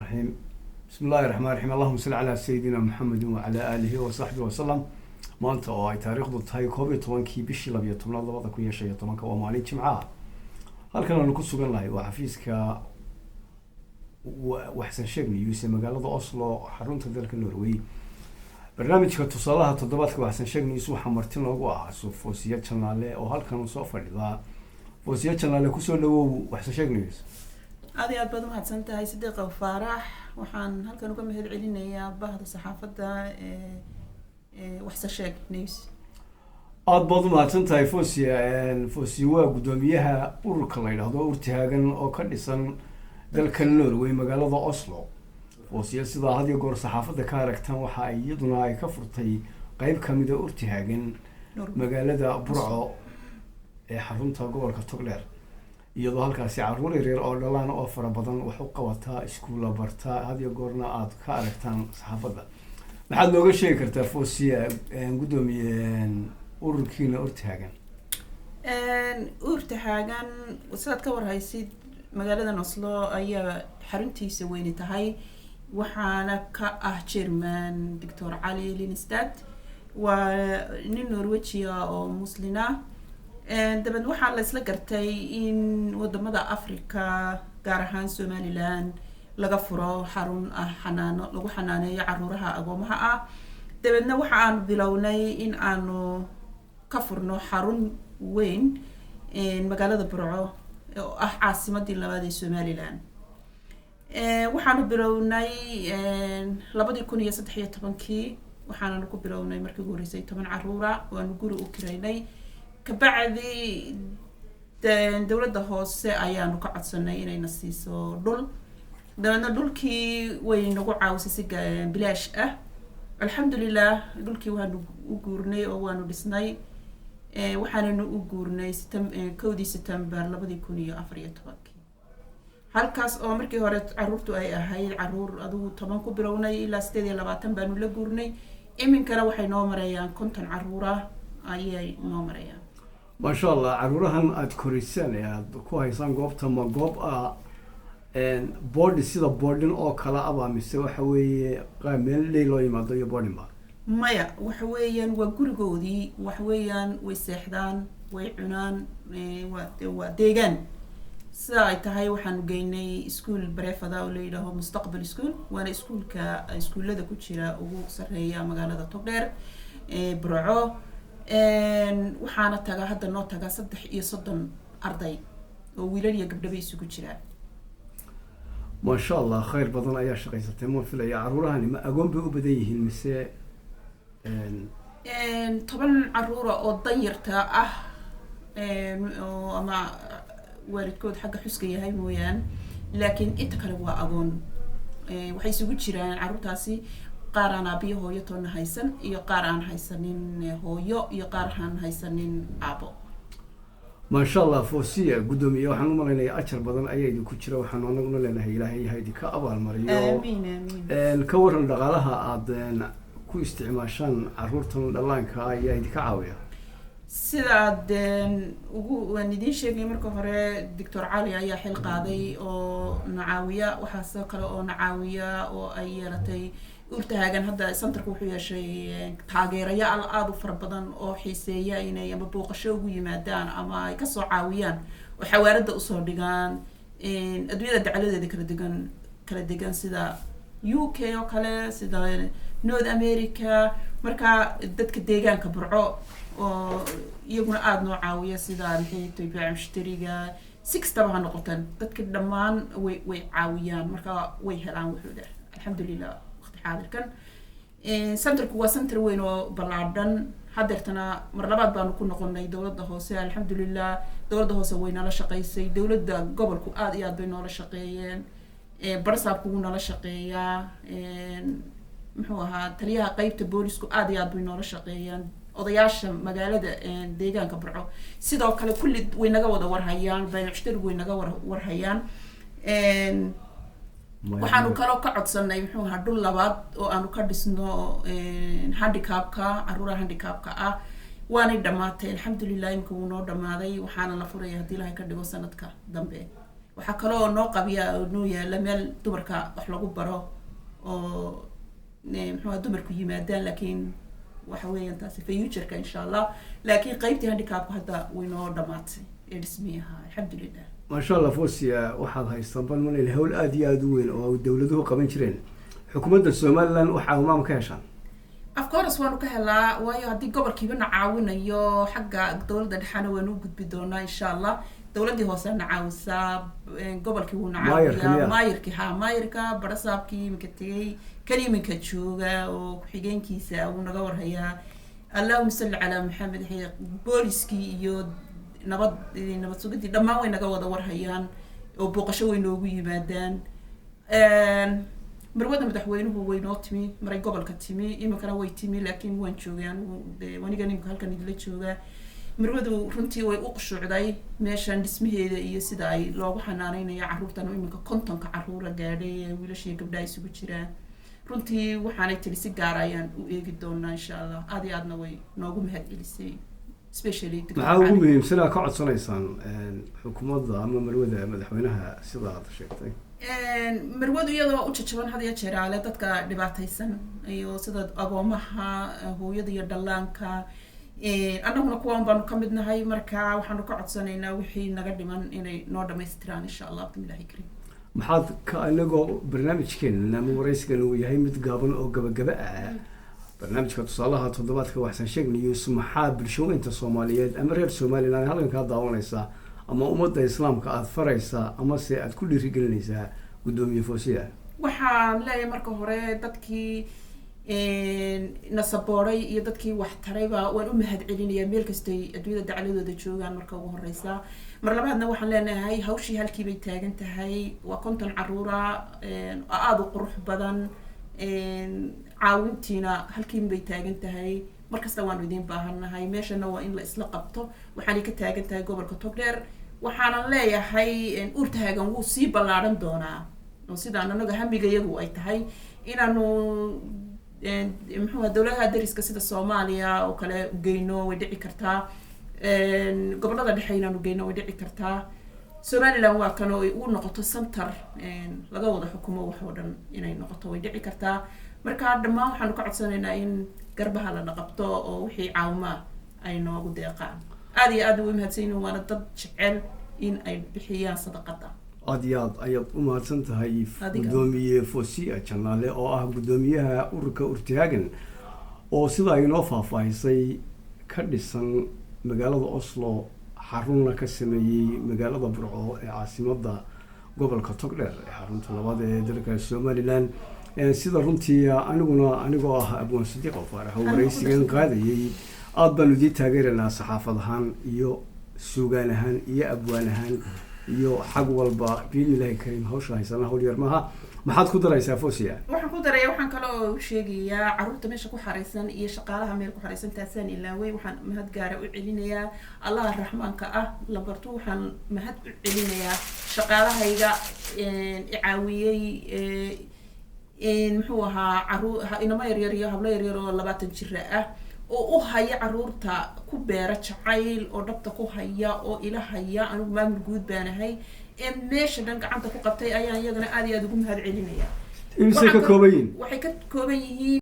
الرحيم بسم الله الرحمن الرحيم اللهم صل على سيدنا محمد وعلى آله وصحبه وسلم maanta oo ay taariikhdu tahay 11 bishii 12 2015 waa maalin jimcaha halkan aanu ku sugan nahay waa xafiiska waxsan sheegay UC magaalada Oslo xarunta dalka Norway barnaamijka tusaalaha toddobaadka waxsan sheegay waxa martin loogu ah Foosiya Channel oo halkan soo fadhida Foosiya Channel ku soo dhawow waxsan sheegay aad iyo aad baad u mahadsantahay Sidiiq Faarax waxaan halkan uga mahad celinayaa bahda saxaafadda waxsan sheeg news aad baad u mahadsantahay Foosiya waa gudoomiyaha ururka la yiraahdo urtihaagan oo ka dhisan dalka Norway magaalada Oslo Foosiya sida had iyo goor saxaafadda ka aragtan waxa ay iyaduna ay ka furtay qayb kamid ah urtihaagan magaalada Burco ee xarunta gobolka Togdheer iyadoo halkaasi caruur yaryar oo dhalaan oo fara badan wax u qabata iskuul barta had iyo goorna aad ka aragtaan saxaafadda maxaad nooga sheegi kartaa Foosiya gudoomiyaha ururkiina urtihaagan urtihaagan sidaad ka warhaysid magaalada Oslo ayaa xaruntiisa weyn tahay waxaana ka ah chairman Dr. Ali Linstad waa nin Norwegian oo muslina dabad waxaa la isla gartay in wadamada Afrika gaar ahaan Somaliland laga furo xarun xanaano lagu xanaaneeyo caruuraha agoomaha ah dabadna waxaan bilownay in aanu ka furno xarun weyn magaalada Burco oo ah caasimadii labaad ee Somaliland waxaanu bilownay 2013 waxaanu ku bilownay markii ugu horeysay 10 caruura oo aanu guri u kireynay kabacdi dawladda hoose ayaanu ka codsanay inay na siiso dhul dabadna dhulkii way nagu caawisay si bilaash ah alxamdulillah dhulkii waanu u guurnay oo waanu dhisnay waxaanu u guurnay 1 September 2014 halkaas oo markii hore caruurtu ay ahayd caruur adigu 10 ku bilownay ilaa 28 baanu la guurnay iminkana waxay noo marayaan 50 caruura ayay noo marayaan ما شاء الله عروضهم أذكريسان يا كويسان قبضة ما قب بورد سيدا بوردن أو كلا أبا مستوى حوي قامل ليلو يمضي بوردن ما مايا وحويا وجرجودي وحويا وسحدان وعنان وديجان ساعتها هاي وحن جيني سكول بريفدا ولا له مستقبل سكول وأنا سكول كسكول لذا كتيرة وصار هي مجال تقدر برعو waxaana taga hadda noo taga 3 arday oo wiilal iyo gabdho bay isugu jiraan ما شاء الله خير بدن ayaa shaqaysatay ma filay caruurahani ma agoon bay u badan yihiin mise 10 caruura oo danyarta ah oo ama waalidkood xagga xuska yahay mooyaan laakiin inta kale waa agoon waxay isugu jiraan caruurtaasi qaar aan abiyo hooyo toona haysan iyo qaar aan haysanin hooyo iyo qaar aan haysanin aabo ما شاء الله Foosiya gudoomiye waxaan u maleynayaa ajar badan ayay ku jira waxaan anaguna leenahay Ilaahay haydi ka abaal mariyo amiin ka waran dhaqaalaha aad ku isticmaashaan caruurtan dhalaanka ayaa idin ka caawiya sidaad ugu waan idin sheegay marka hore Dr. Ali ayaa xil qaaday oo nacaawiya waxa kale oo nacaawiya oo ay yeelatay urtihaagan hadda centerku wuxuu yeeshay taageerayaal aad u fara badan oo xiiseeya inay ama booqasho ugu yimaadaan ama ay ka soo caawiyaan oo xawaaradda u soo dhigaan adduunyada dacaladeeda kala degan sida UK oo kale sida North America marka dadka deegaanka Burco oo iyaguna aad noo caawiya sida maxay mushtariga 6 tabaha noqotan dadka dhammaan way caawiyaan marka way helaan wuxuuda alxamdulillah حاضركن سنترك هو سنتر وينو بلادن حضرتنا مرلبات بانو كنا قلنا دولة هوسة الحمد لله دولة هوسة وين على شقيسي دولة قبل كو آديات بين على شقيين برساب كون على شقيا محوها تليها قيبت بوليس كو آديات بين على شقيين odayash magaalada deegaanka Burco sidoo kale kulli way naga wada warhayaan baycishtir way naga warhayaan waxaanu kala ka codsanay muxuu ahaa dhul labaad oo aanu ka dhisno handicapka caruuraha handicapka ah waana dhamaatay alxamdulillah imka uu noo dhamaaday waxaana la furay hadii Ilaahay ka dhigo sanadka dambe waxaa kaloo noo qabiya oo noo yaala meel dumarka wax lagu baro oo muxuu ahaa dumarku yimaadaan laakiin waxa weeyaan taasi future-ka insha allah laakiin qaybtii handicapka hadda way noo dhamaatay ee dhismiyaha alxamdulillah ما شاء الله فوسيا واحد هيستنبط من الهول آدي أدوين أو دولته قبل شرين حكومة الصومال لان وحاوما مكاشان of course waanu ka helaa waayo haddii gobolkiiba na caawinayo xagga dowladda dhexana waanu gudbi doonaa insha allah dowladdii hoose na caawisaa gobolkii wuu na caawiyaa maayirka barasaabkii iminka tegay kan iminka jooga oo ku-xigeenkiisa wuu naga warhayaa allahuma salli calaa maxamed booliskii iyo nabad sugidii dhammaan way naga wada warhayaan oo booqasho way noogu yimaadaan marwada madaxweynuhu way noo timi maray gobolka timi iminkana way timi laakiin waan joogaan waniga nimka halkan idila joogaa marwadu runtii way u qushuucday meeshan dhismaheeda iyo sida ay loogu xanaaneynayo carruurtan iminka 50 carruura gaadhay wiilashii gabdhaha isugu jiraan runtii waxaanay tiri si gaar ayaan u eegi doonaa insha allah aad iyo aadna way noogu mahadcelisay especially maxaa ugu muhiimsanaa ka codsanaysaan xukuumadda ama marwada madaxweynaha sida aad sheegtay marwadu iyadoo u jajaban had iyo jeer ale dadka dhibaataysan iyo sida agoomaha hooyada iyo dhallaanka annaguna kuwaan baanu ka mid nahay marka waxaanu ka codsanaynaa wixii naga dhiman inay noo dhamaystiraan insha allah bismillahi karim maxaad ka inagoo barnaamijkeena ama waraysigan uu yahay mid gaaban oo gabagaba ah barnaamijka tusaalaha toddobaadka waxaan sheegnayo maxaa bulshooyinka Soomaaliyeed ama reer Soomaaliland halkan ka daawanaysa ama ummadda islaamka aad faraysa ama se aad ku dhiirigelinaysaa gudoomiye Foosiya waxaan leeyahay marka hore dadkii nasabooray iyo dadkii wax tarayba waan u mahadcelinayaa meel kastay adduunyada dacladooda joogaan marka ugu horeysa mar labaadna waxaan leenahay hawshii halkii bay taagan tahay waa 50 carruura aad u qurux badan caawintiina halkiin bay taagan tahay markasta waanu idin baahanahay meeshana waa in la isla qabto waxaanay ka taagan tahay gobolka Togdheer waxaanan leeyahay urtaagan wuu sii ballaaran doonaa oo sidaan anaga hamigayagu ay tahay inaanu muxuu ahaa dowladaha dariska sida Soomaaliya oo kale geyno way dhici kartaa gobolada dhexe inaanu geyno way dhici kartaa Somaliland waa kan oo uu noqoto center laga wada xukumo wax oo dhan inay noqoto way dhici kartaa marka dhammaan waxaanu ka codsanaynaa in garbaha la qabto oo wixii caawima ay noogu deeqaan aad iyo aad u mahadsanyihiin waana dad jecel in ay bixiyaan sadaqada aad iyo aad ayaad u mahadsan tahay gudoomiye Foosiya Janaale oo ah gudoomiyaha ururka urtaagan oo sida ay noo faahfaahisay ka dhisan magaalada Oslo xarunna ka sameeyay magaalada Burco ee caasimadda gobolka Togdheer ee xarunta labaad ee dalka Somaliland sida runtii anigoo ah Abwaan Sadiq Faarax oo waraysigan qaadayay aad baan u taageeranaa saxaafadahan iyo suugaan ahaan iyo abwaan ahaan iyo xaq walba biilaahi karim hawsha haysana hawl yar maaha maxaad ku daraysaa Foosiya waxaan ku daraya waxaan kale oo sheegayaa carruurta meesha ku xareysan iyo shaqaalaha meel ku xareysan taasaan ilaaway waxaan mahad gaar u celinayaa Allah raxmaanka ah la barto waxaan mahad u celinayaa shaqaalahayga caawiyay muxuu ahaa inama yar iyo hablo yar oo 20 jir ah oo u haya carruurta ku beera jacayl oo dhabta ku haya oo ila haya anigu maamul guud baanahay meesha dhan gacanta ku qabtay ayaan iyagana aad iyo aad ugu mahad celinayaa waxay ka kooban yihiin